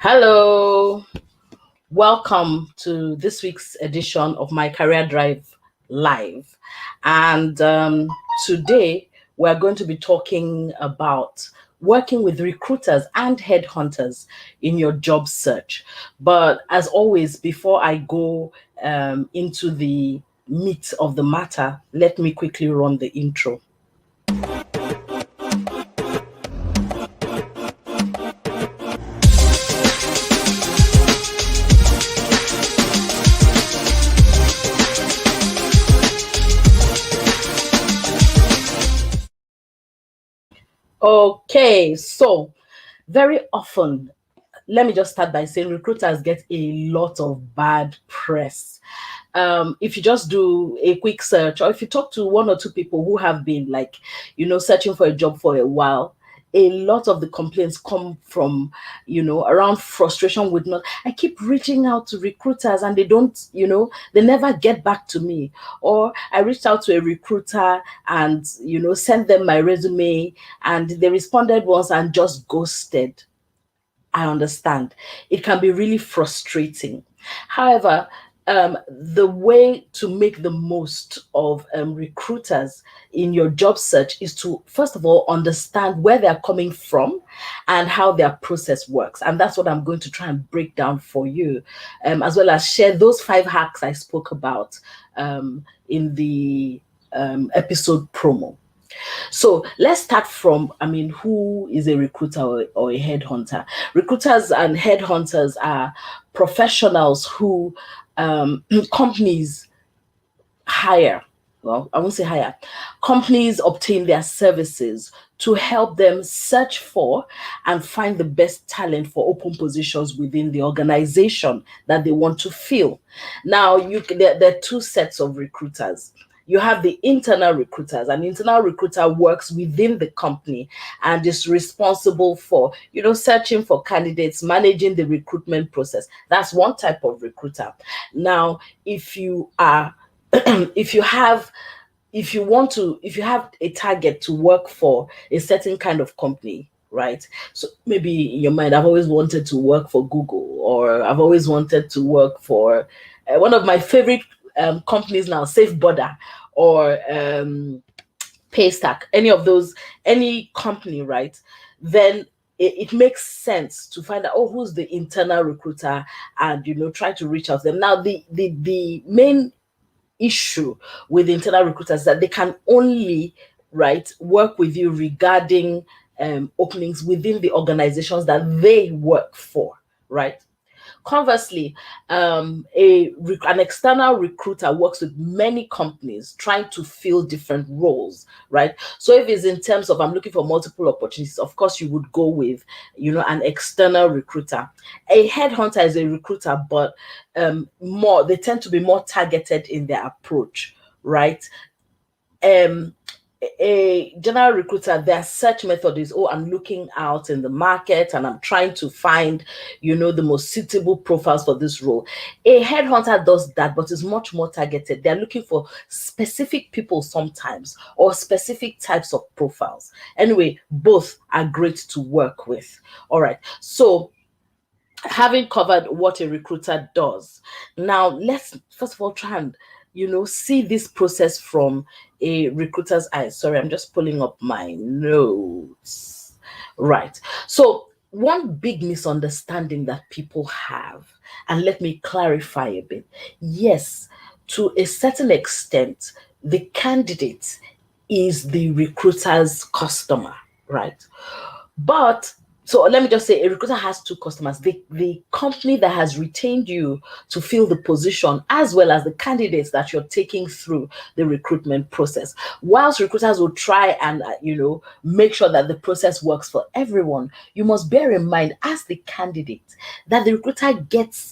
Hello, welcome to this week's edition of my Career Drive Live. And today we're going to be talking about working with recruiters and headhunters in your job search. But as always, before I go into the meat of the matter, let me quickly run the intro. Okay, so very often, let me just start by saying recruiters get a lot of bad press. If you just do a quick search, or if you talk to one or two people who have been searching for a job for a while, a lot of the complaints come from, around frustration with not, I keep reaching out to recruiters and they don't, they never get back to me. Or I reached out to a recruiter and, sent them my resume and they responded once and just ghosted. I understand. It can be really frustrating. However, the way to make the most of recruiters in your job search is to, first of all, understand where they're coming from and how their process works. And that's what I'm going to try and break down for you, as well as share those 5 hacks I spoke about in the episode promo. So let's start from, who is a recruiter or a headhunter? Recruiters and headhunters are professionals who companies hire. Well, I won't say hire. Companies obtain their services to help them search for and find the best talent for open positions within the organization that they want to fill. Now, there are 2 sets of recruiters. You have the internal recruiters. An internal recruiter works within the company and is responsible for, searching for candidates, managing the recruitment process. That's one type of recruiter. Now, if you are, if you have a target to work for a certain kind of company, right? So maybe in your mind, I've always wanted to work for Google, or I've always wanted to work for one of my favorite companies now, SafeBorder, or Paystack, any company, right? Then it makes sense to find out, who's the internal recruiter, and try to reach out to them. Now, the main issue with internal recruiters is that they can only, right, work with you regarding openings within the organizations that they work for, right? Conversely, an external recruiter works with many companies trying to fill different roles, right? So if it's in terms of, I'm looking for multiple opportunities, of course you would go with, an external recruiter. A headhunter is a recruiter, but they tend to be more targeted in their approach, right? A general recruiter, their search method is, I'm looking out in the market and I'm trying to find, the most suitable profiles for this role. A headhunter does that, but is much more targeted. They're looking for specific people sometimes, or specific types of profiles. Anyway, both are great to work with. All right. So having covered what a recruiter does, now let's first of all try and see this process from a recruiter's eyes. Sorry, I'm just pulling up my notes. Right. So one big misunderstanding that people have, and let me clarify a bit. Yes, to a certain extent, the candidate is the recruiter's customer, right? But so let me just say, a recruiter has 2 customers: the company that has retained you to fill the position, as well as the candidates that you're taking through the recruitment process. Whilst recruiters will try and make sure that the process works for everyone, you must bear in mind, as the candidate, that the recruiter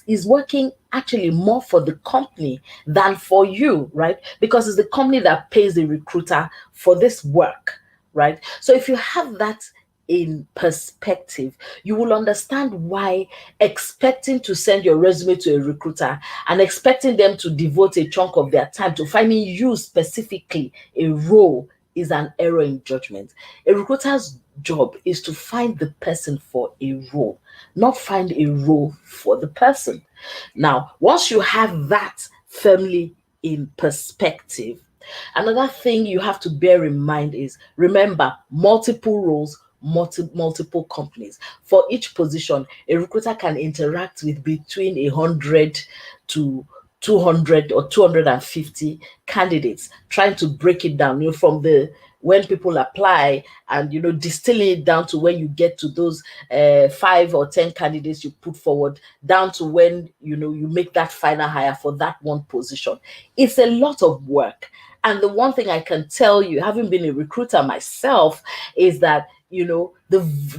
is working actually more for the company than for you, right? Because it's the company that pays the recruiter for this work, right? So if you have that in perspective, you will understand why expecting to send your resume to a recruiter and expecting them to devote a chunk of their time to finding you specifically a role is an error in judgment. A recruiter's job is to find the person for a role, not find a role for the person. Now, once you have that firmly in perspective, another thing you have to bear in mind is, remember, multiple roles, multiple companies. For each position, a recruiter can interact with between 100 to 200 or 250 candidates, trying to break it down, from the when people apply, and distill it down to when you get to those 5 or 10 candidates you put forward, down to when you make that final hire for that one position. It's a lot of work. And the one thing I can tell you, having been a recruiter myself, is that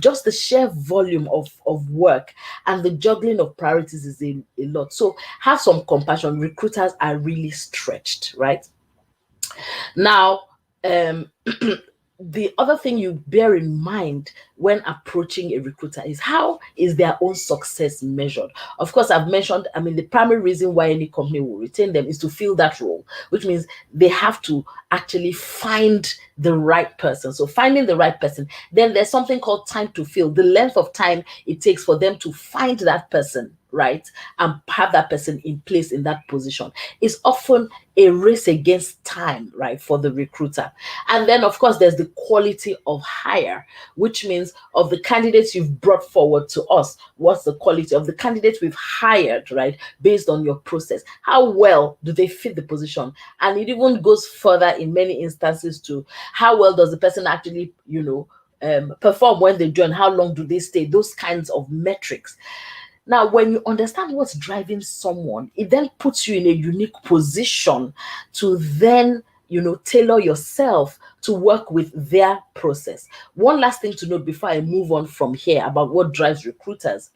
just the sheer volume of work and the juggling of priorities is a lot. So have some compassion. Recruiters are really stretched, right? Now, um the other thing you bear in mind when approaching a recruiter is, how is their own success measured? Of course, I've mentioned, the primary reason why any company will retain them is to fill that role, which means they have to actually find the right person. So finding the right person, then there's something called time to fill, the length of time it takes for them to find that person, right, and have that person in place in that position, is often a race against time, right, for the recruiter. And then, of course, there's the quality of hire, which means of the candidates you've brought forward to us, what's the quality of the candidates we've hired, right, based on your process? How well do they fit the position? And it even goes further in many instances to, how well does the person actually, perform when they join? How long do they stay? Those kinds of metrics. Now, when you understand what's driving someone, it then puts you in a unique position to then, tailor yourself to work with their process. One last thing to note before I move on from here about what drives recruiters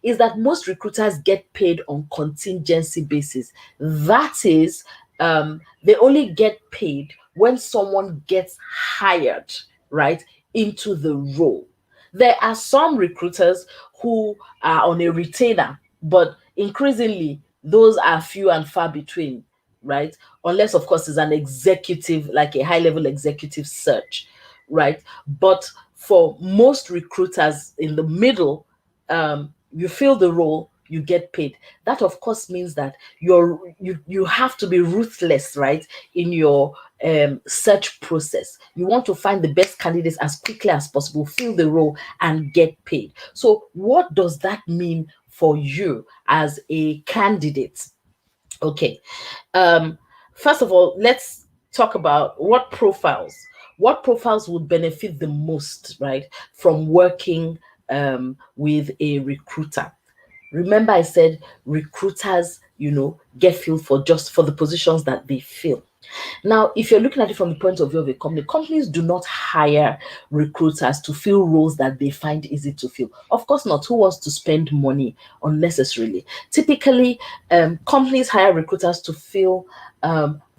is that most recruiters get paid on contingency basis. That is, they only get paid when someone gets hired, right, into the role. There are some recruiters who are on a retainer, but increasingly those are few and far between, right? Unless, of course, it's an executive, like a high level executive search, right? But for most recruiters in the middle, you fill the role, you get paid. That, of course, means that you have to be ruthless, right, in your search process. You want to find the best candidates as quickly as possible, fill the role, and get paid. So, what does that mean for you as a candidate? Okay. First of all, let's talk about what profiles would benefit the most, right, from working with a recruiter. Remember, I said recruiters, get filled for just for the positions that they fill. Now, if you're looking at it from the point of view of a company, companies do not hire recruiters to fill roles that they find easy to fill. Of course not. Who wants to spend money unnecessarily? Typically, companies hire recruiters to fill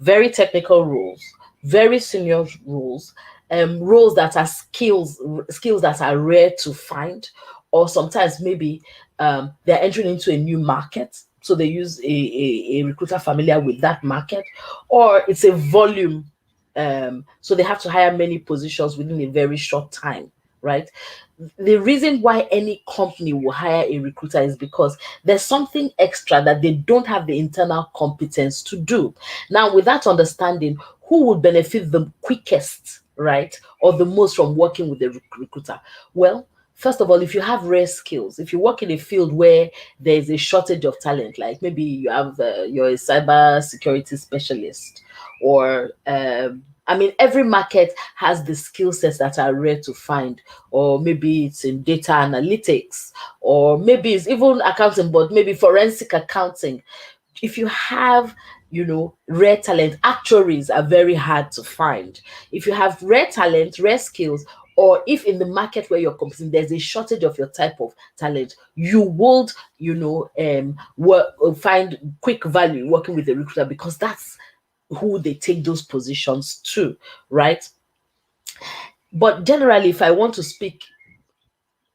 very technical roles, very senior roles, roles that are skills that are rare to find, or sometimes maybe they're entering into a new market, so they use a recruiter familiar with that market, or it's a volume, so they have to hire many positions within a very short time, right? The reason why any company will hire a recruiter is because there's something extra that they don't have the internal competence to do. Now, with that understanding, who would benefit the quickest, right, or the most from working with a recruiter? Well, first of all, if you have rare skills, if you work in a field where there's a shortage of talent, like maybe you're a cyber security specialist, or every market has the skill sets that are rare to find, or maybe it's in data analytics, or maybe it's even accounting, but maybe forensic accounting. If you have rare talent, actuaries are very hard to find. If you have rare talent, rare skills, or if in the market where you're competing there's a shortage of your type of talent, you would find quick value working with a recruiter, because that's who they take those positions to, right? But generally, if I want to speak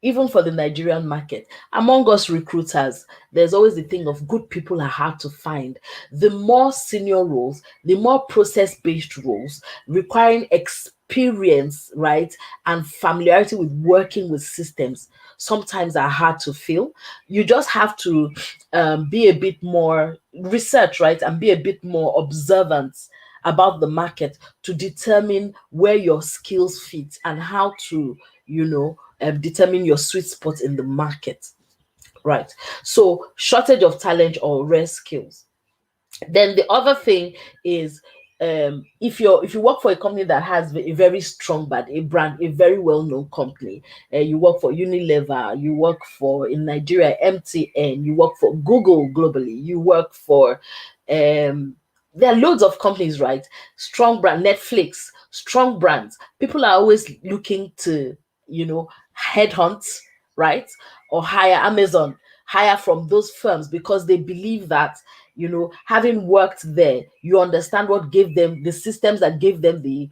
even for the Nigerian market, among us recruiters, there's always the thing of good people are hard to find. The more senior roles, the more process-based roles requiring experience, right, and familiarity with working with systems sometimes are hard to fill. You just have to be a bit more research, right, and be a bit more observant about the market to determine where your skills fit and how to, determine your sweet spot in the market, right? So shortage of talent or rare skills. Then the other thing is, if you work for a company that has a very strong brand, a very well-known company, you work for Unilever, you work for, in Nigeria, MTN, you work for Google globally, you work for there are loads of companies, right? Strong brand, Netflix, strong brands. People are always looking to, headhunt, right? Or hire Amazon, hire from those firms because they believe that, having worked there, you understand what gave them the systems that gave them the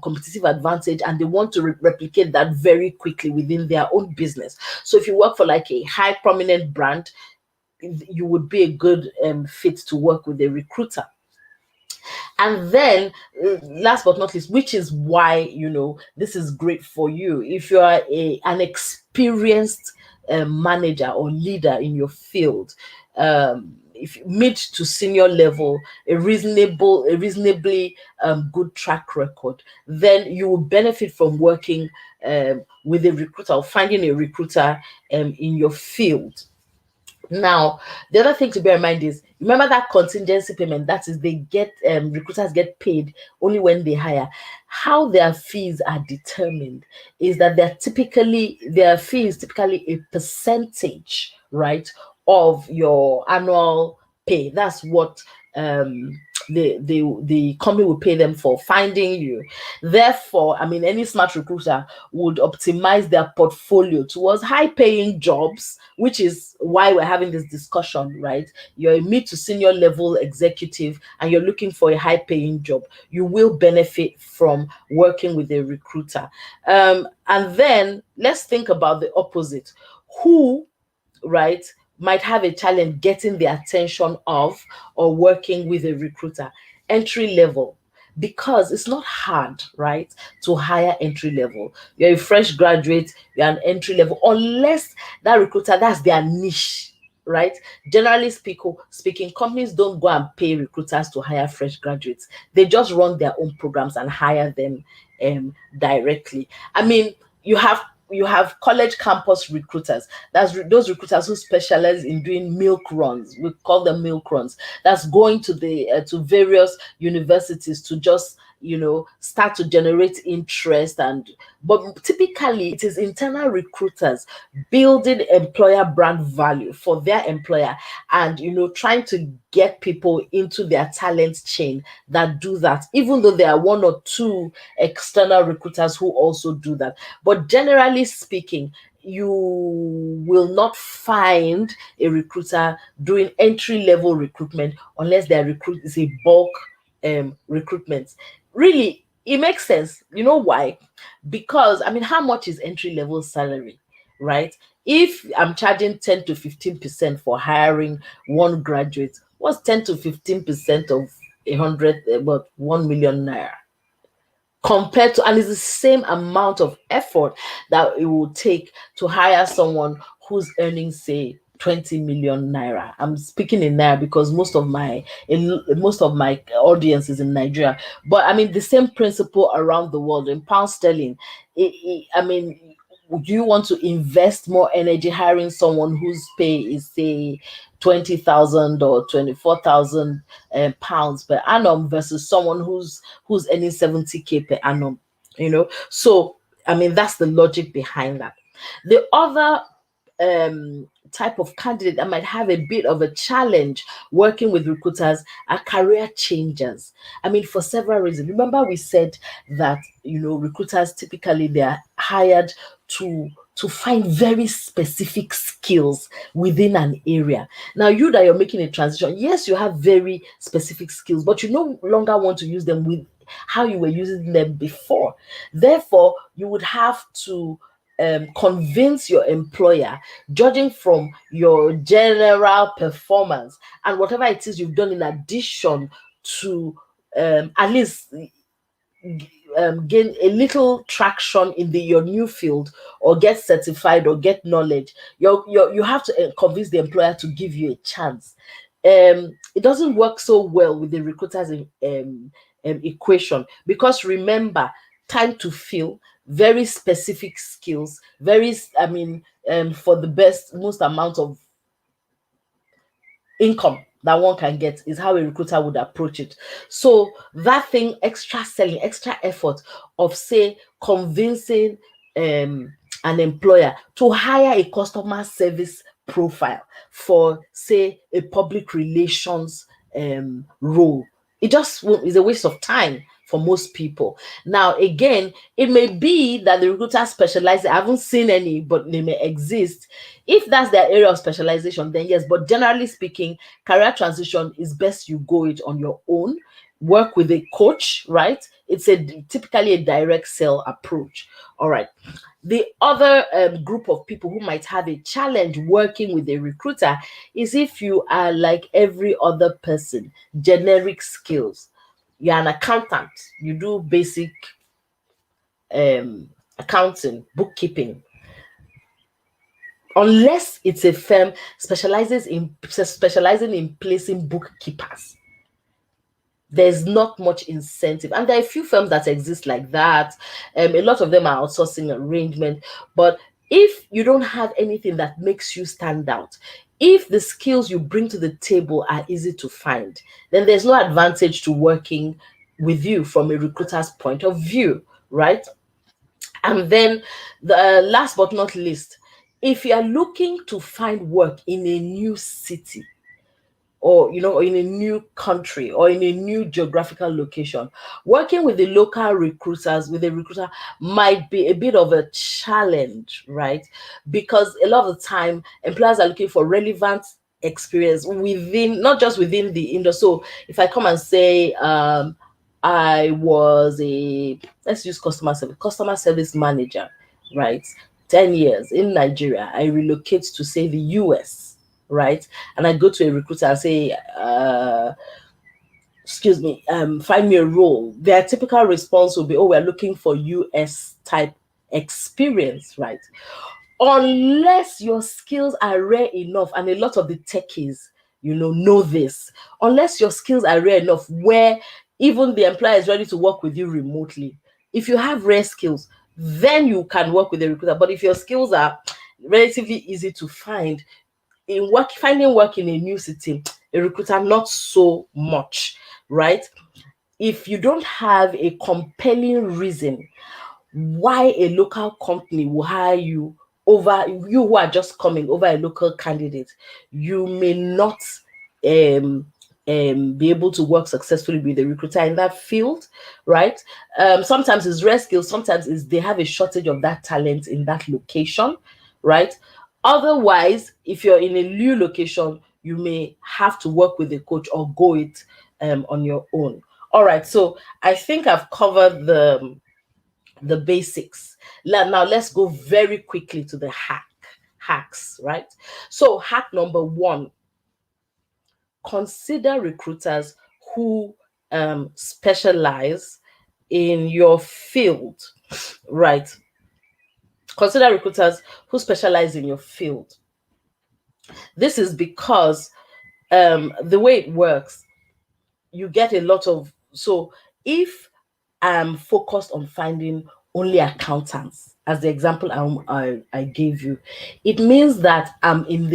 competitive advantage, and they want to replicate that very quickly within their own business. So if you work for like a high prominent brand, you would be a good fit to work with a recruiter. And then, last but not least, which is why, this is great for you if you are an experienced manager or leader in your field, if mid to senior level, a reasonably good track record, then you will benefit from working with a recruiter or finding a recruiter in your field. Now, the other thing to bear in mind is, remember that contingency payment, that is, they get recruiters get paid only when they hire. How their fees are determined is that their fee is typically a percentage, right, of your annual pay. That's what the company will pay them for finding you. Therefore, I mean, any smart recruiter would optimize their portfolio towards high paying jobs, which is why we're having this discussion, right? You're a mid to senior level executive and you're looking for a high paying job. You will benefit from working with a recruiter. And then let's think about the opposite. Who, right, might have a challenge getting the attention of or working with a recruiter? Entry level, because it's not hard, right, to hire entry level. You're a fresh graduate, you're an entry level, unless that recruiter, that's their niche, right? Generally speaking, companies don't go and pay recruiters to hire fresh graduates. They just run their own programs and hire them directly. I mean, you have college campus recruiters. That's those recruiters who specialize in doing milk runs. We call them milk runs. That's going to the to various universities to just, start to generate interest. And but typically it is internal recruiters building employer brand value for their employer, and trying to get people into their talent chain that do that, even though there are one or two external recruiters who also do that. But generally speaking, you will not find a recruiter doing entry level recruitment unless their recruit is a bulk recruitment. Really, it makes sense. You know why? Because, I mean, how much is entry level salary, right? If I'm charging 10 to 15% for hiring one graduate, what's 10 to 15% of 100, about 1 million naira? Compared to, and it's the same amount of effort that it will take to hire someone who's earning, say, 20 million naira. I'm speaking in naira because most of my audience is in Nigeria. But I mean, the same principle around the world in pound sterling. I mean, would you want to invest more energy hiring someone whose pay is, say, 20,000 or 24,000 pounds per annum versus someone who's earning 70K per annum? So I mean, that's the logic behind that. The other type of candidate that might have a bit of a challenge working with recruiters are career changers. I mean, for several reasons. Remember, we said that recruiters typically, they're hired to find very specific skills within an area. Now, you that you're making a transition, yes, you have very specific skills, but you no longer want to use them with how you were using them before. Therefore, you would have to convince your employer, judging from your general performance and whatever it is you've done in addition to at least gain a little traction in your new field, or get certified or get knowledge, you have to convince the employer to give you a chance. It doesn't work so well with the recruiters equation, because remember, time to fill, very specific skills, very, for the best, most amount of income that one can get is how a recruiter would approach it. So that thing, extra selling, extra effort of, say, convincing an employer to hire a customer service profile for, say, a public relations role, it just is a waste of time for most people. Now, again, it may be that the recruiter specializes. I haven't seen any, but they may exist. If that's their area of specialization, then yes. But generally speaking, career transition is best you go it on your own. Work with a coach, right? It's typically a direct sell approach. All right. The other group of people who might have a challenge working with a recruiter is if you are like every other person, generic skills. You're an accountant, you do basic accounting, bookkeeping. Unless it's a firm specializing in placing bookkeepers, there's not much incentive. And there are a few firms that exist like that. A lot of them are outsourcing arrangement. But if you don't have anything that makes you stand out, if the skills you bring to the table are easy to find, then there's no advantage to working with you from a recruiter's point of view, right? And then the last but not least, if you are looking to find work in a new city, or in a new country, or in a new geographical location, working with the local recruiters, with a recruiter, might be a bit of a challenge, right? Because a lot of the time employers are looking for relevant experience within, not just within the industry. So if I come and say, I was let's use customer service manager, right? 10 years in Nigeria, I relocate to, say, the US, right? And I go to a recruiter and say, excuse me, find me a role. Their typical response will be, oh, we're looking for US type experience, right? Unless your skills are rare enough, and a lot of the techies, know this, unless your skills are rare enough where even the employer is ready to work with you remotely. If you have rare skills, then you can work with the recruiter. But if your skills are relatively easy to find, finding work in a new city, a recruiter not so much, right? If you don't have a compelling reason why a local company will hire you over you who are just coming over a local candidate, you may not be able to work successfully with a recruiter in that field, right? Sometimes it's rare skills, sometimes it's they have a shortage of that talent in that location, right? Otherwise, if you're in a new location, you may have to work with a coach or go it on your own. All right, so I think I've covered the basics. Now let's go very quickly to the hacks, right? So hack number 1, consider recruiters who specialize in your field, right? Consider recruiters who specialize in your field. This is because the way it works, you get a lot of, so if I'm focused on finding only accountants, as the example I gave you, it means that I'm in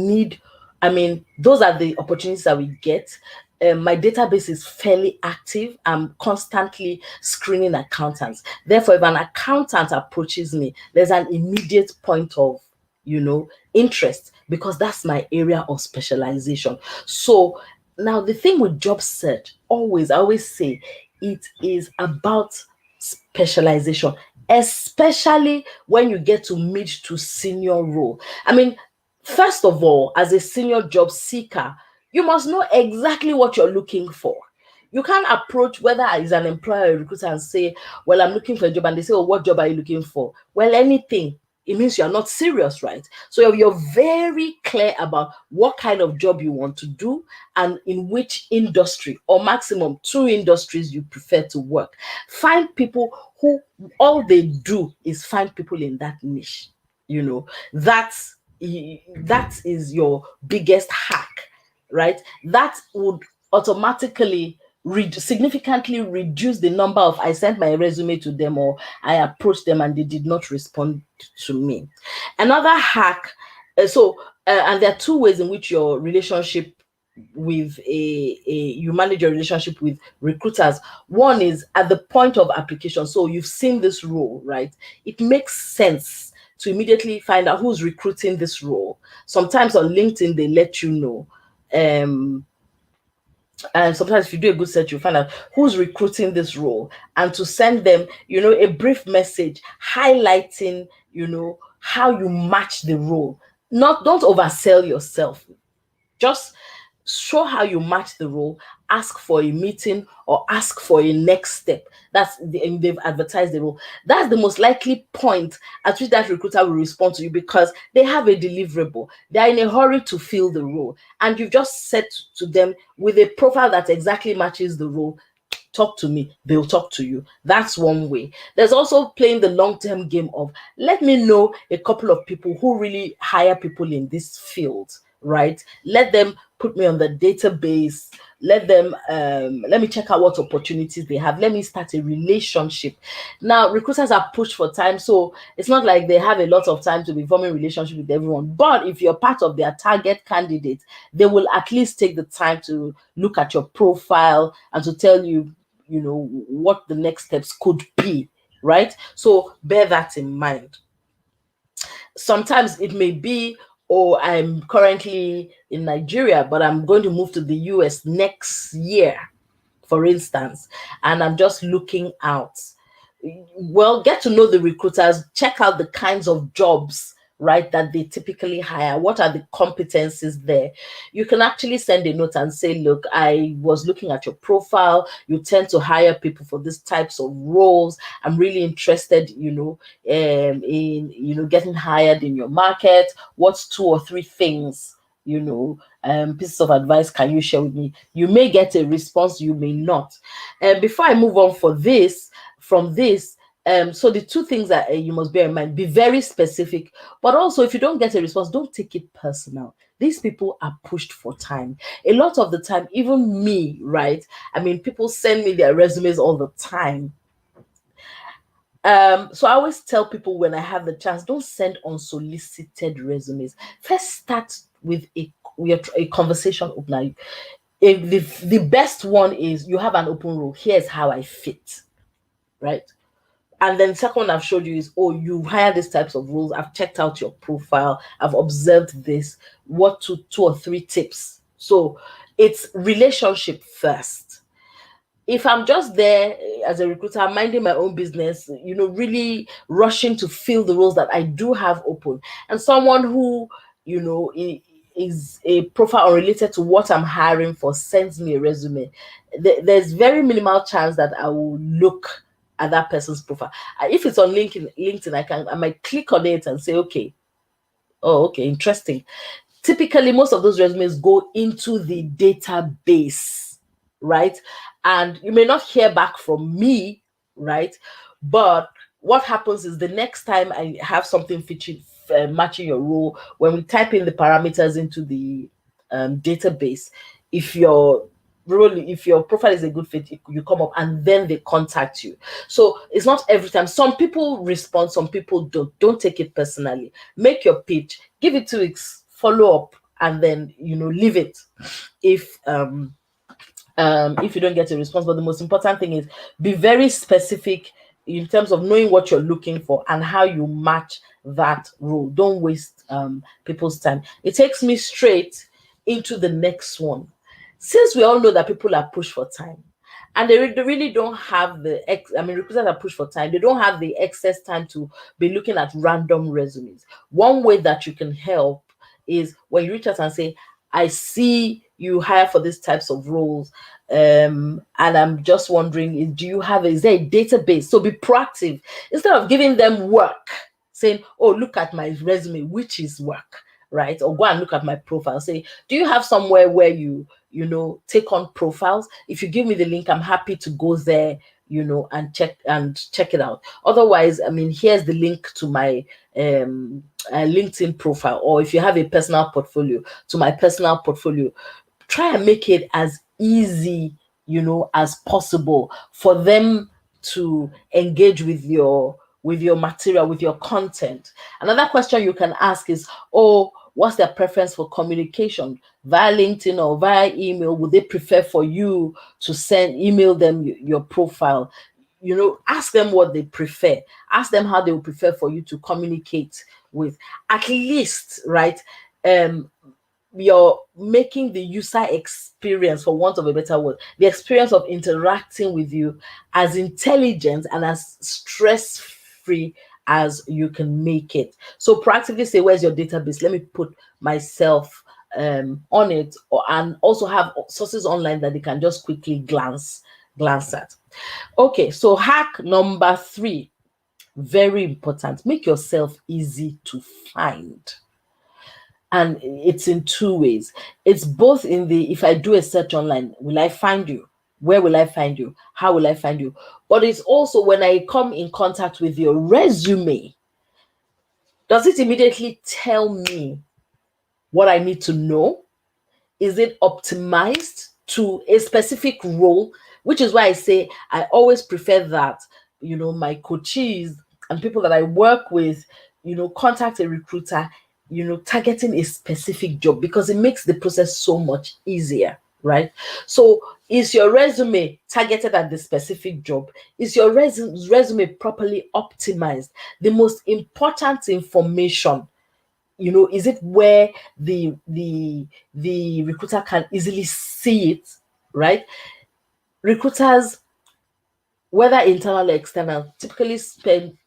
need. I mean, those are the opportunities that we get. My database is fairly active. I'm constantly screening accountants. Therefore, if an accountant approaches me, there's an immediate point of, interest, because that's my area of specialization. So now the thing with job search, I always say, it is about specialization, especially when you get to mid to senior role. I mean, first of all, as a senior job seeker, you must know exactly what you're looking for. You can't approach, whether as an employer or recruiter, and say, well, I'm looking for a job, and they say, oh, what job are you looking for? Well, anything. it means you're not serious, right? So you're very clear about what kind of job you want to do and in which industry, or maximum 2 industries, you prefer to work. Find people who all they do is find people in that niche. You know, that is your biggest hack, right? That would automatically significantly reduce the number of I sent my resume to them or I approached them and they did not respond to me. Another hack, and there are 2 ways in which your relationship with you manage your relationship with recruiters. One is at the point of application. So you've seen this role, right? It makes sense to immediately find out who's recruiting this role. Sometimes on LinkedIn they let you know. And sometimes if you do a good search, you'll find out who's recruiting this role, and to send them, a brief message highlighting, how you match the role. Don't oversell yourself. Just show how you match the role, ask for a meeting or ask for a next step. They've advertised the role. That's the most likely point at which that recruiter will respond to you, because they have a deliverable. They're in a hurry to fill the role, and you've just said to them with a profile that exactly matches the role, talk to me, they'll talk to you. That's one way. There's also playing the long-term game of, let me know a couple of people who really hire people in this field, right? Let them put me on the database. Let me check out what opportunities they have. Let me start a relationship. Now, recruiters are pushed for time, so it's not like they have a lot of time to be forming relationship with everyone. But if you're part of their target candidate, they will at least take the time to look at your profile and to tell you, what the next steps could be, right? So bear that in mind. Sometimes it may be, oh, I'm currently in Nigeria, but I'm going to move to the US next year, for instance, and I'm just looking out. Well, get to know the recruiters, check out the kinds of jobs, right, that they typically hire. What are the competencies there? You can actually send a note and say, look, I was looking at your profile. You tend to hire people for these types of roles. I'm really interested, in getting hired in your market. What's 2 or 3 things, pieces of advice can you share with me? You may get a response, you may not. And before I move on from this, so the 2 things that you must bear in mind: be very specific, but also if you don't get a response, don't take it personal. These people are pushed for time. A lot of the time, even me, right? I mean, people send me their resumes all the time. So I always tell people when I have the chance, don't send unsolicited resumes. First, start with a conversation opener. The best one is, you have an open role. Here's how I fit, right? And then the second one I've showed you is, oh, you hire these types of roles. I've checked out your profile. I've observed this. What 2 or 3 tips? So it's relationship first. If I'm just there as a recruiter, minding my own business, really rushing to fill the roles that I do have open, and someone who, is a profile unrelated to what I'm hiring for sends me a resume, there's very minimal chance that I will look at that person's profile. If it's on LinkedIn, I might click on it and say, okay, oh, okay, interesting. Typically, most of those resumes go into the database, right? And you may not hear back from me, right? But what happens is, the next time I have something matching your role, when we type in the parameters into the database, if your profile is a good fit, you come up and then they contact you. So it's not every time. Some people respond, some people don't take it personally. Make your pitch, give it 2 weeks, follow up, and then leave it if you don't get a response. But the most important thing is, be very specific in terms of knowing what you're looking for and how you match that role. Don't waste people's time. It takes me straight into the next one. Since we all know that people are pushed for time, and they really don't have recruiters are pushed for time. They don't have the excess time to be looking at random resumes. One way that you can help is when you reach out and say, I see you hire for these types of roles, and I'm just wondering, is there a database? So be proactive. Instead of giving them work, saying, oh, look at my resume, which is work, right? Or go and look at my profile. Say, do you have somewhere where take on profiles? If you give me the link, I'm happy to go there, and check it out. Otherwise, I mean, here's the link to my LinkedIn profile, or if you have a personal portfolio, to my personal portfolio. Try and make it as easy, as possible for them to engage with your material, with your content. Another question you can ask is, oh, what's their preference for communication, via LinkedIn or via email? Would they prefer for you to email them your profile? Ask them what they prefer. Ask them how they would prefer for you to communicate with. At least, right? You're making the user experience, for want of a better word, the experience of interacting with you, as intelligent and as stress-free as you can make it. So proactively say, where's your database? Let me put myself on it, and also have sources online that they can just quickly glance at. Okay, so hack number 3, very important: make yourself easy to find. And it's in 2 ways. It's both in the, if I do a search online, will I find you? Where will I find you? How will I find you? But it's also when I come in contact with your resume, does it immediately tell me what I need to know? Is it optimized to a specific role? Which is why I say I always prefer that, my coaches and people that I work with, contact a recruiter, targeting a specific job, because it makes the process so much easier, right? So is your resume targeted at the specific job? Is your resume properly optimized? The most important information, is it where the recruiter can easily see it, right? Recruiters, whether internal or external, typically spend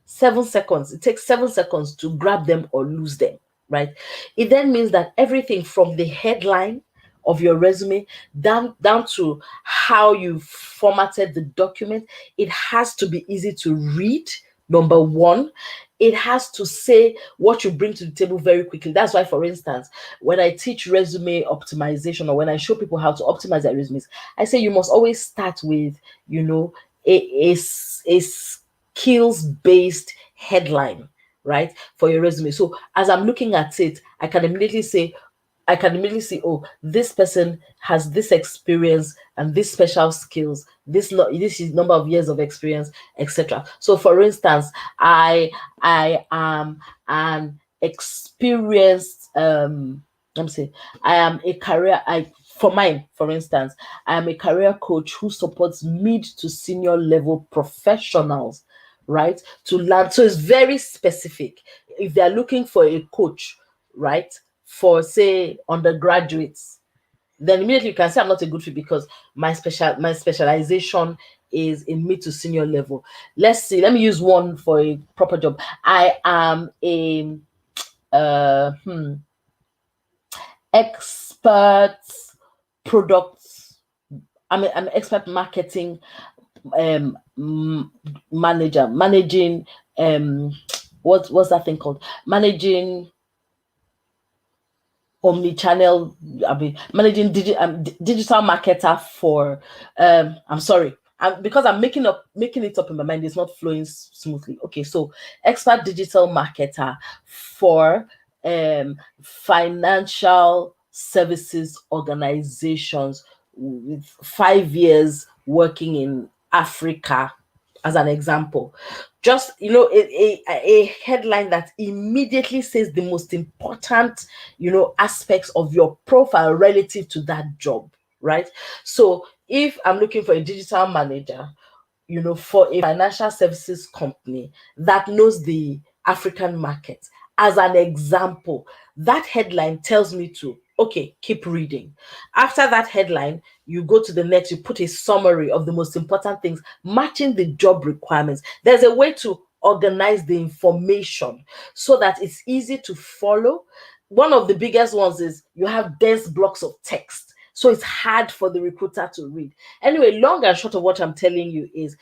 7 seconds. It takes 7 seconds to grab them or lose them, right? It then means that everything from the headline of your resume down to how you formatted the document, it has to be easy to read. Number one, it has to say what you bring to the table very quickly. That's why, for instance, when I teach resume optimization, or when I show people how to optimize their resumes, I say you must always start with, a skills-based headline, right, for your resume. So as I'm looking at it, I can immediately see, oh, this person has this experience and this special skills, this is number of years of experience, etc. So for instance, I am an experienced let me say, I am a career, for instance, I am a career coach who supports mid to senior level professionals, right, to learn. So it's very specific. If they're looking for a coach, right, for say undergraduates, then immediately you can say I'm not a good fit, because my specialization is in mid to senior level. Let's see, let me use one for a proper job. I am a expert products. I'm an expert marketing manager, managing what's that thing called? Managing omni-channel, managing digital marketer for I'm sorry, because I'm making it up in my mind, it's not flowing smoothly. Okay, so expert digital marketer for financial services organizations, with 5 years working in Africa, as an example. Just a headline that immediately says the most important aspects of your profile relative to that job, right? So if I'm looking for a digital manager, for a financial services company that knows the African market, as an example, that headline tells me to, okay, keep reading. After that headline, you go to the next, you put a summary of the most important things matching the job requirements. There's a way to organize the information so that it's easy to follow. One of the biggest ones is you have dense blocks of text, so it's hard for the recruiter to read. Anyway, long and short of what I'm telling you is,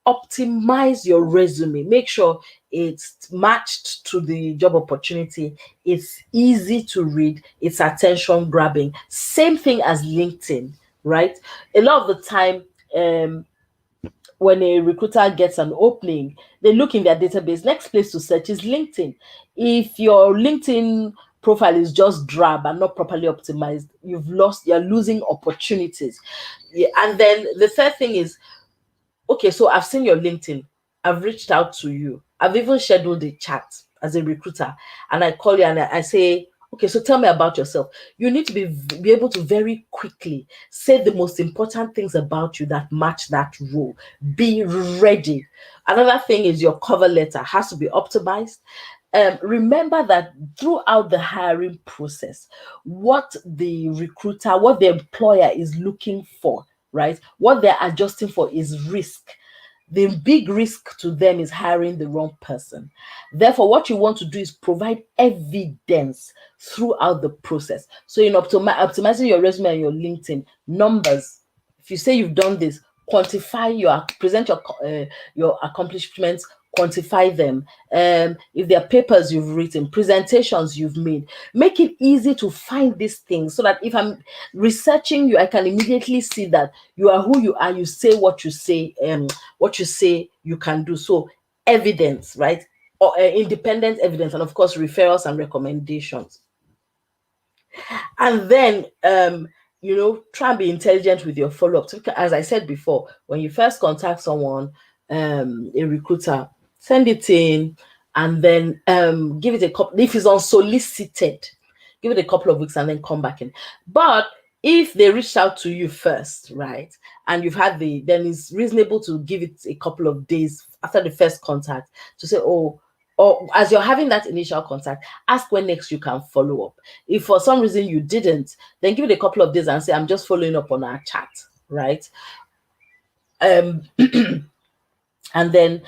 optimize your resume. Make sure it's matched to the job opportunity. It's easy to read. It's attention grabbing. Same thing as LinkedIn, right? A lot of the time, when a recruiter gets an opening, they look in their database. Next place to search is LinkedIn. If your LinkedIn profile is just drab and not properly optimized, you're losing opportunities. Yeah, and then the third thing is, okay, so I've seen your LinkedIn, I've reached out to you, I've even scheduled a chat as a recruiter, and I call you and I say, okay, so tell me about yourself. You need to be able to very quickly say the most important things about you that match that role. Be ready. Another thing is your cover letter has to be optimized. Remember that throughout the hiring process, what the recruiter, what the employer is looking for, right? What they're adjusting for is risk. The big risk to them is hiring the wrong person. Therefore, what you want to do is provide evidence throughout the process. So, in optimizing your resume and your LinkedIn, numbers. If you say you've done this, quantify present your accomplishments, quantify them. If there are papers you've written, presentations you've made, make it easy to find these things so that if I'm researching you, I can immediately see that you are who you are. You say what you say, you can do. So evidence, right? Or independent evidence, and of course referrals and recommendations. And then try and be intelligent with your follow-up. As I said before, when you first contact someone, a recruiter, send it in, and then give it a couple. If it's unsolicited, give it a couple of weeks and then come back in. But if they reached out to you first, right, and then it's reasonable to give it a couple of days after the first contact to say, oh, or as you're having that initial contact, ask when next you can follow up. If for some reason you didn't, then give it a couple of days and say, I'm just following up on our chat, right? And then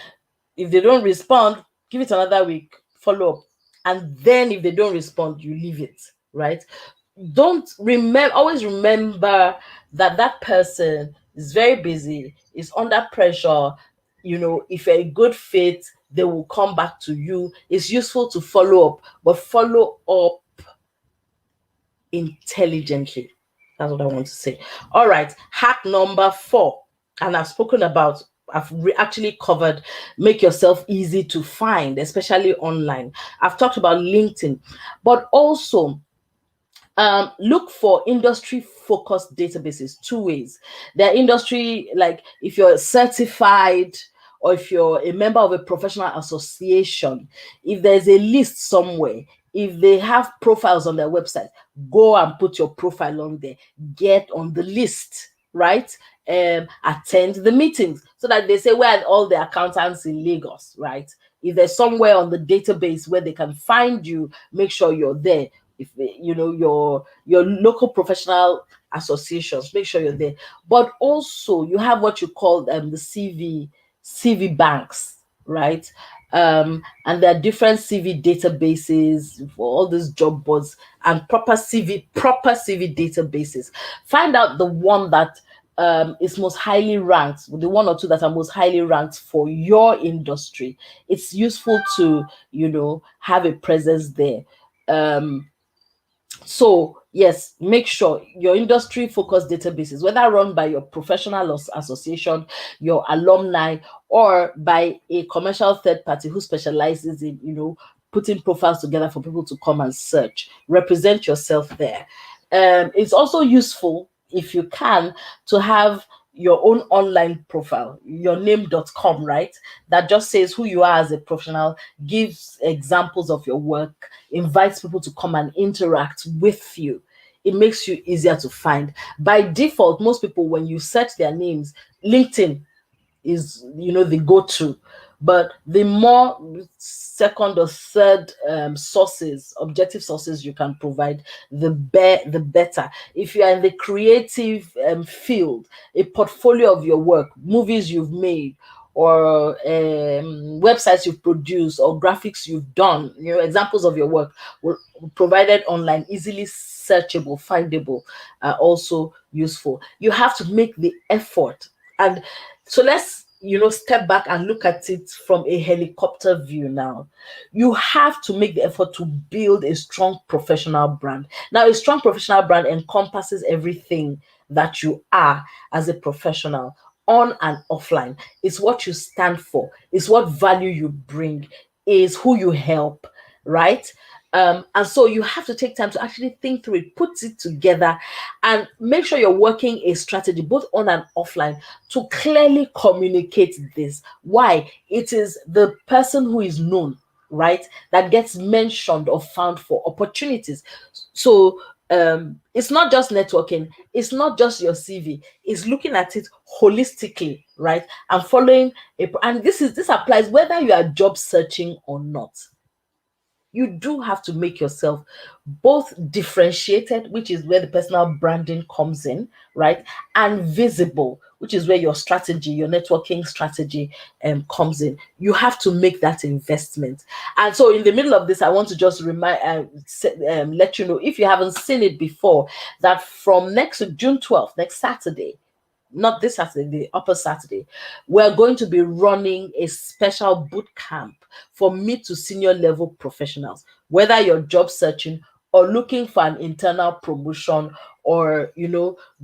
if they don't respond, give it another week, follow up. And then if they don't respond, you leave it, right? Always remember that person is very busy, is under pressure. If you're a good fit, they will come back to you. It's useful to follow up, but follow up intelligently. That's what I want to say. All right, hack number 4, and I've actually covered make yourself easy to find, especially online. I've talked about LinkedIn, but also look for industry focused databases. 2 ways. They're industry, like if you're certified or if you're a member of a professional association, if there's a list somewhere, if they have profiles on their website, go and put your profile on there. Get on the list, right? Attend the meetings so that they say, where are all the accountants in Lagos, right? If there's somewhere on the database where they can find you, make sure you're there. If your local professional associations, make sure you're there. But also you have what you call the CV banks, right? And there are different CV databases for all these job boards and proper CV databases. Find out the one that is most highly ranked, the 1 or 2 that are most highly ranked for your industry. It's useful to have a presence there. So yes, make sure your industry focused databases, whether run by your professional association, your alumni, or by a commercial third party who specializes in putting profiles together for people to come and search. Represent yourself there. It's also useful, if you can, to have your own online profile, your name.com, right? That just says who you are as a professional, gives examples of your work, invites people to come and interact with you. It makes you easier to find. By default, most people, when you search their names, LinkedIn is the go-to, but the more second or third objective sources you can provide, the better. If you are in the creative field, a portfolio of your work, movies you've made, or websites you've produced, or graphics you've done, examples of your work provided online, easily searchable, findable, are also useful. You have to make the effort. And so let's step back and look at it from a helicopter view now. You have to make the effort to build a strong professional brand. Now, a strong professional brand encompasses everything that you are as a professional, on and offline. It's what you stand for, it's what value you bring, is who you help, right? And so you have to take time to actually think through it, put it together, and make sure you're working a strategy both on and offline to clearly communicate this. Why? It is the person who is known, right, that gets mentioned or found for opportunities. So it's not just networking, it's not just your CV, it's looking at it holistically, right? And following and this applies whether you are job searching or not. You do have to make yourself both differentiated, which is where the personal branding comes in, right? And visible, which is where your strategy, your networking strategy comes in. You have to make that investment. And so in the middle of this, I want to just let you know, if you haven't seen it before, that from next June 12th, next Saturday, not this Saturday, the upper Saturday, we're going to be running a special boot camp for mid to senior level professionals, whether you're job searching or looking for an internal promotion, or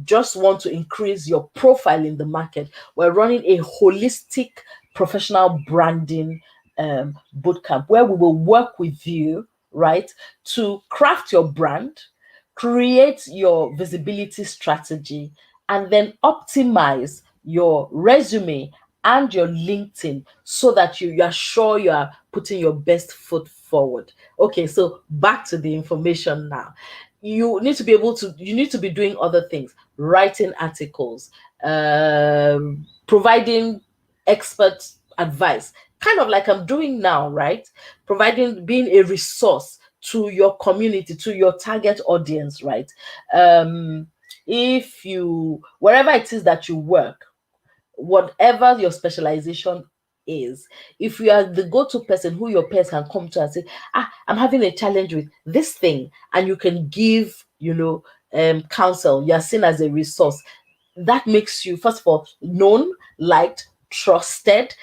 just want to increase your profile in the market. We're running a holistic professional branding boot camp where we will work with you, right, to craft your brand, create your visibility strategy, and then optimize your resume and your LinkedIn so that you are sure you are putting your best foot forward. Okay, so back to the information now. You need to be doing other things, writing articles, providing expert advice, kind of like I'm doing now, right? Being a resource to your community, to your target audience, right? If you, wherever it is that you work, whatever your specialization is, if you are the go-to person who your peers can come to and say, I'm having a challenge with this thing, and you can give counsel, you're seen as a resource, that makes you, first of all, known, liked, trusted,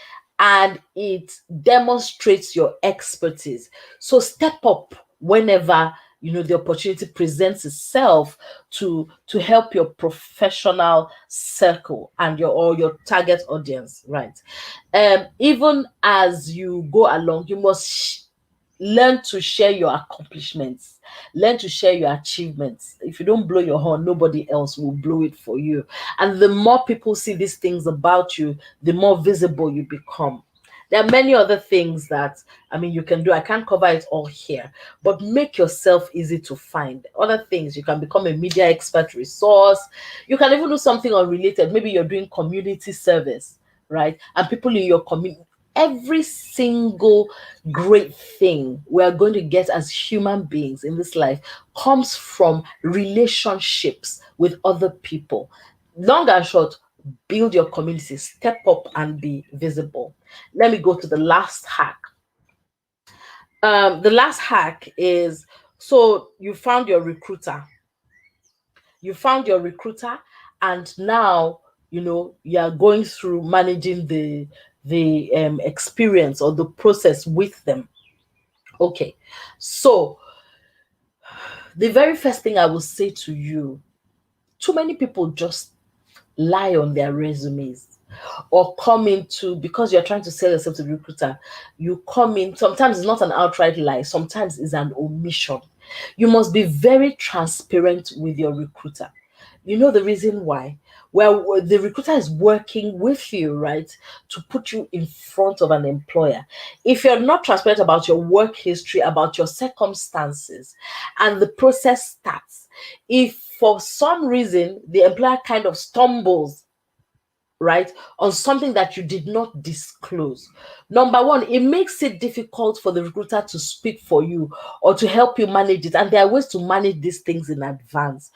and it demonstrates your expertise. So step up whenever the opportunity presents itself to help your professional circle and your target audience, right? Even as you go along, you must learn to share your accomplishments, learn to share your achievements. If you don't blow your horn, nobody else will blow it for you. And the more people see these things about you, the more visible you become. There are many other things that you can do. I can't cover it all here, but make yourself easy to find. Other things, you can become a media expert resource. You can even do something unrelated. Maybe you're doing community service, right? And people in your community, every single great thing we are going to get as human beings in this life comes from relationships with other people. Long and short, build your community, step up and be visible. Let me go to the last hack. The last hack is, so you found your recruiter. And now you are going through managing the experience or the process with them. Okay, so the very first thing I will say to you, too many people just lie on their resumes, or come into, because you're trying to sell yourself to the recruiter, you come in, sometimes it's not an outright lie, sometimes it's an omission. You must be very transparent with your recruiter. You know the reason why? Well, the recruiter is working with you, right, to put you in front of an employer. If you're not transparent about your work history, about your circumstances, and the process starts, if for some reason the employer kind of stumbles, right, on something that you did not disclose, number one, it makes it difficult for the recruiter to speak for you or to help you manage it. And there are ways to manage these things in advance.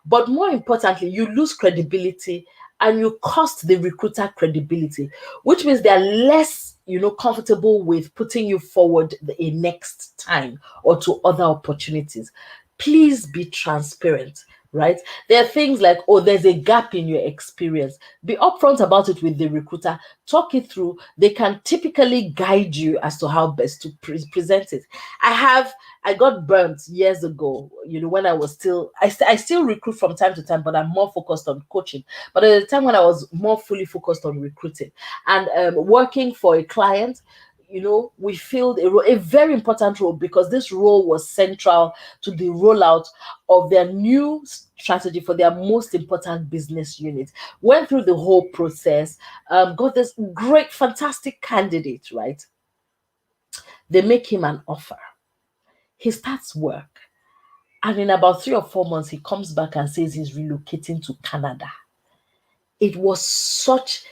But more importantly, you lose credibility and you cost the recruiter credibility, which means they're less comfortable with putting you forward a next time or to other opportunities. Please be transparent. right? There are things like, oh, there's a gap in your experience. Be upfront about it with the recruiter. Talk it through. They can typically guide you as to how best to present it. I got burnt years ago, when I was still, I still recruit from time to time, but I'm more focused on coaching. But at the time when I was more fully focused on recruiting and working for a client, we filled a very important role, because this role was central to the rollout of their new strategy for their most important business unit. Went through the whole process, got this great, fantastic candidate, right? They make him an offer. He starts work. And in about 3 or 4 months, he comes back and says he's relocating to Canada. It was such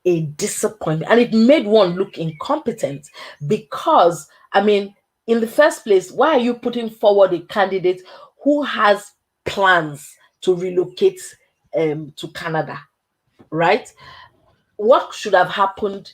a disappointment, and it made one look incompetent, because, I mean, in the first place, why are you putting forward a candidate who has plans to relocate to Canada, right? What should have happened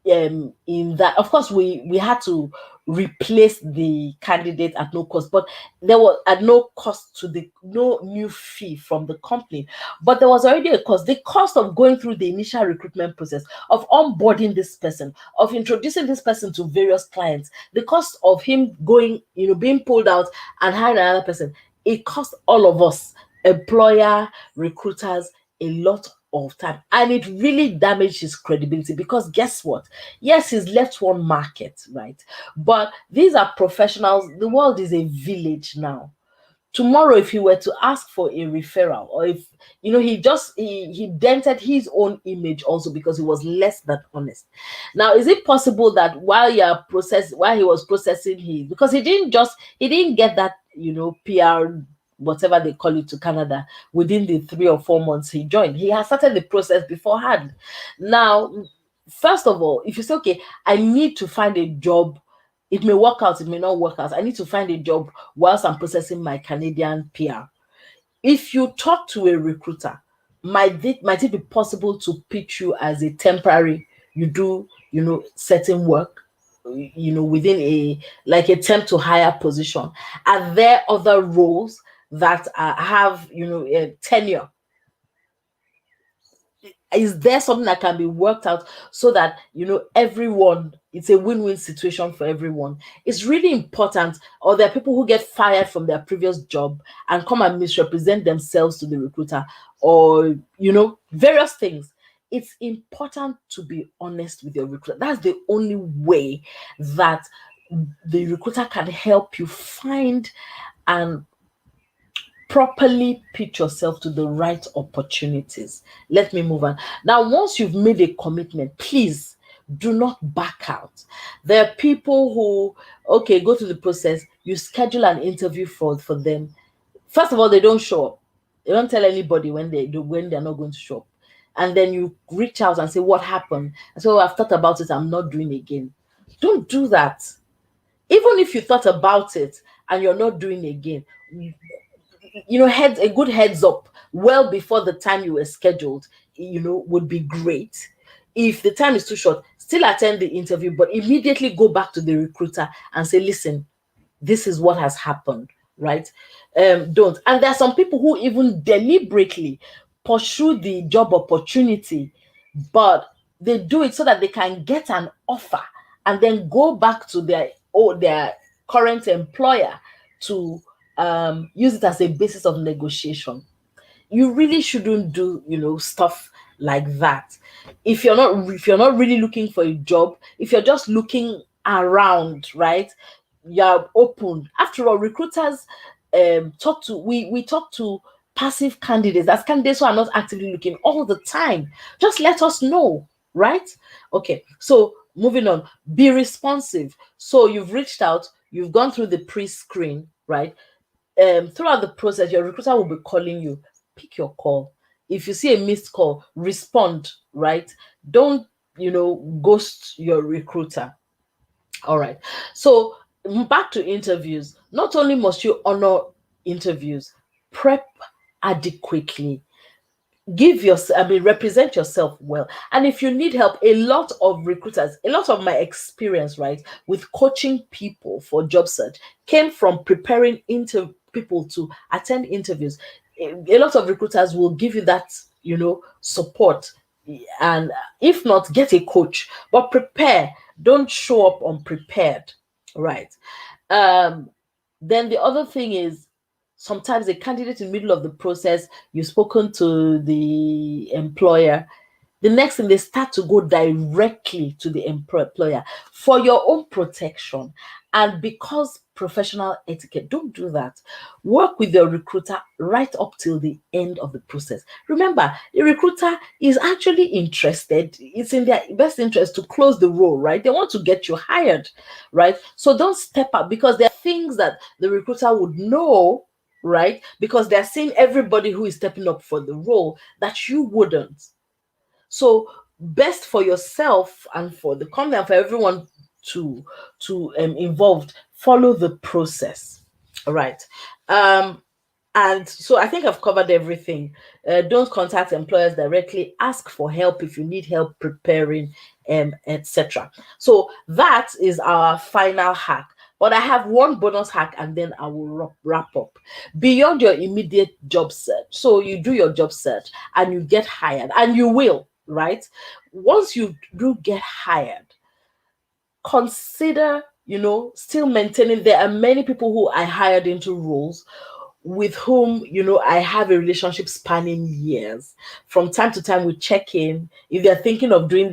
in that? Of course, we had to replace the candidate at no cost, but there was at no cost to the no new fee from the company, but there was already a cost. The cost of going through the initial recruitment process, of onboarding this person, of introducing this person to various clients, the cost of him going, being pulled out and hiring another person, it cost all of us, employer, recruiters, a lot of time, and it really damaged his credibility, because guess what? Yes, he's left one market, right? But these are professionals. The world is a village now. Tomorrow, if he were to ask for a referral, or if he dented his own image also, because he was less than honest. Now, is it possible that while he was processing his, because he didn't get that PR, whatever they call it, to Canada within the 3 or 4 months he joined. He has started the process beforehand. Now, first of all, if you say, okay, I need to find a job, it may work out, it may not work out. I need to find a job whilst I'm processing my Canadian PR. If you talk to a recruiter, might it be possible to pitch you as a temporary? You do, certain work, within a temp to hire position. Are there other roles that have, tenure? Is there something that can be worked out so that everyone, it's a win-win situation for everyone? It's really important. Or there are people who get fired from their previous job and come and misrepresent themselves to the recruiter, or various things. It's important to be honest with your recruiter. That's the only way that the recruiter can help you find and properly pitch yourself to the right opportunities. Let me move on. Now, once you've made a commitment, please do not back out. There are people who, okay, go through the process, you schedule an interview for them. First of all, they don't show up. They don't tell anybody when they're not going to show up. And then you reach out and say, what happened? And so, I've thought about it, I'm not doing it again. Don't do that. Even if you thought about it and you're not doing it again, a good heads up well before the time you were scheduled, would be great. If the time is too short, still attend the interview, but immediately go back to the recruiter and say, listen, this is what has happened, right? Don't. And there are some people who even deliberately pursue the job opportunity, but they do it so that they can get an offer and then go back to their current employer to use it as a basis of negotiation. You really shouldn't do stuff like that. If you're not really looking for a job, if you're just looking around, right, you're open. After all, recruiters we talk to passive candidates. That's candidates who are not actively looking all the time. Just let us know, right? Okay, so moving on, be responsive. So you've reached out, you've gone through the pre-screen, right? Throughout the process, your recruiter will be calling you. Pick your call. If you see a missed call, respond, right? Don't ghost your recruiter. All right. So back to interviews. Not only must you honor interviews, prep adequately. Represent yourself well. And if you need help, a lot of recruiters, a lot of my experience, right, with coaching people for job search came from preparing people to attend interviews. a lot of recruiters will give you that, support. And if not, get a coach, but prepare. Don't show up unprepared, right? um then the other thing is, sometimes a candidate in the middle of the process, you've spoken to the employer, the next thing, they start to go directly to the employer for your own protection. And because professional etiquette, don't do that. Work with your recruiter right up till the end of the process. Remember, the recruiter is actually interested, it's in their best interest to close the role, right? They want to get you hired, right? So don't step up, because there are things that the recruiter would know, right? Because they're seeing everybody who is stepping up for the role that you wouldn't. So best for yourself and for the company and for everyone to involved, follow the process. All right. And so I think I've covered everything. Don't contact employers directly. Ask for help if you need help preparing, etc. So that is our final hack. But I have one bonus hack, and then I will wrap up. Beyond your immediate job search. So you do your job search and you get hired, and you will, right? Once you do get hired, consider, still maintaining. There are many people who I hired into roles with whom, I have a relationship spanning years. From time to time, we check in. If they're thinking of doing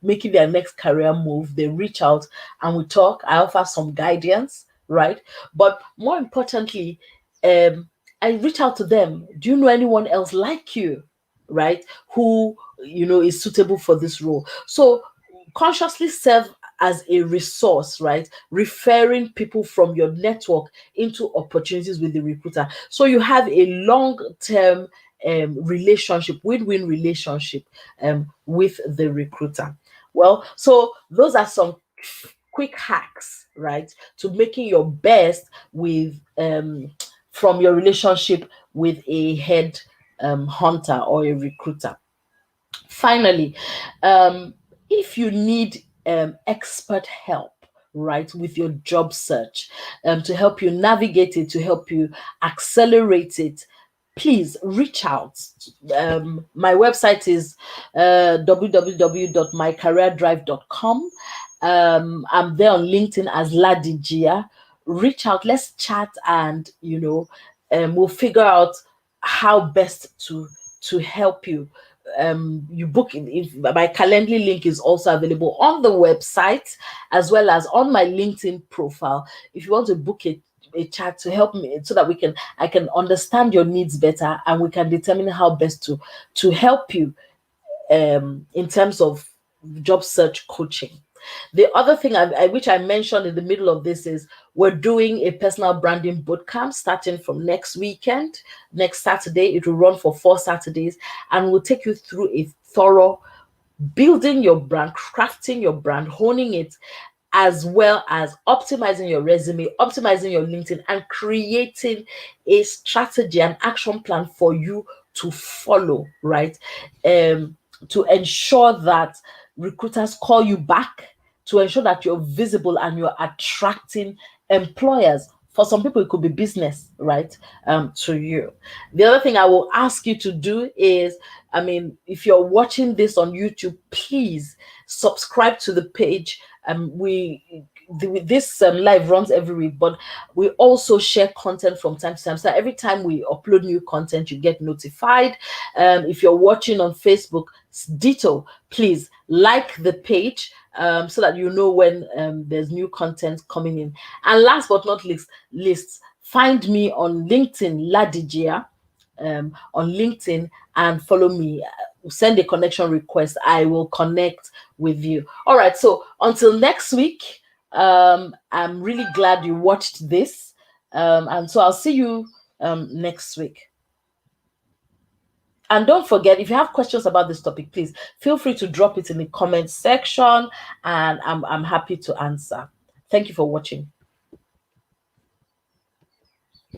making their next career move, they reach out and we talk. I offer some guidance, right? But more importantly, I reach out to them. Do you know anyone else like you, right? Who, is suitable for this role? So consciously serve as a resource, right? Referring people from your network into opportunities with the recruiter. So you have a long-term relationship, win-win relationship with the recruiter. Well, so those are some quick hacks, right, to making your best with from your relationship with a head hunter or a recruiter. Finally, if you need expert help, right, with your job search, to help you navigate it, to help you accelerate it, please reach out. My website is www.mycareerdrive.com. I'm there on LinkedIn as Ladijia. Reach out, let's chat, and we'll figure out how best to help you. You book in, if my Calendly link is also available on the website as well as on my LinkedIn profile. If you want to book a chat to help me, so that I can understand your needs better, and we can determine how best to help you in terms of job search coaching. The other thing which I mentioned in the middle of this is, we're doing a personal branding bootcamp starting from next weekend, next Saturday. It will run for 4 Saturdays, and will take you through a thorough building your brand, crafting your brand, honing it, as well as optimizing your resume, optimizing your LinkedIn, and creating a strategy and action plan for you to follow, right? To ensure that recruiters call you back, to ensure that you're visible and you're attracting employers. For some people, it could be business, right? To you. The other thing I will ask you to do is, if you're watching this on YouTube, please subscribe to the page. This live runs every week, but we also share content from time to time. So every time we upload new content, you get notified. If you're watching on Facebook, ditto, please like the page, so that you know when there's new content coming in. And last but not least, find me on LinkedIn, Ladijia, on LinkedIn, and follow me. Send a connection request. I will connect with you. All right. So until next week, I'm really glad you watched this. And so I'll see you next week. And don't forget, if you have questions about this topic, please feel free to drop it in the comment section, and I'm happy to answer. Thank you for watching.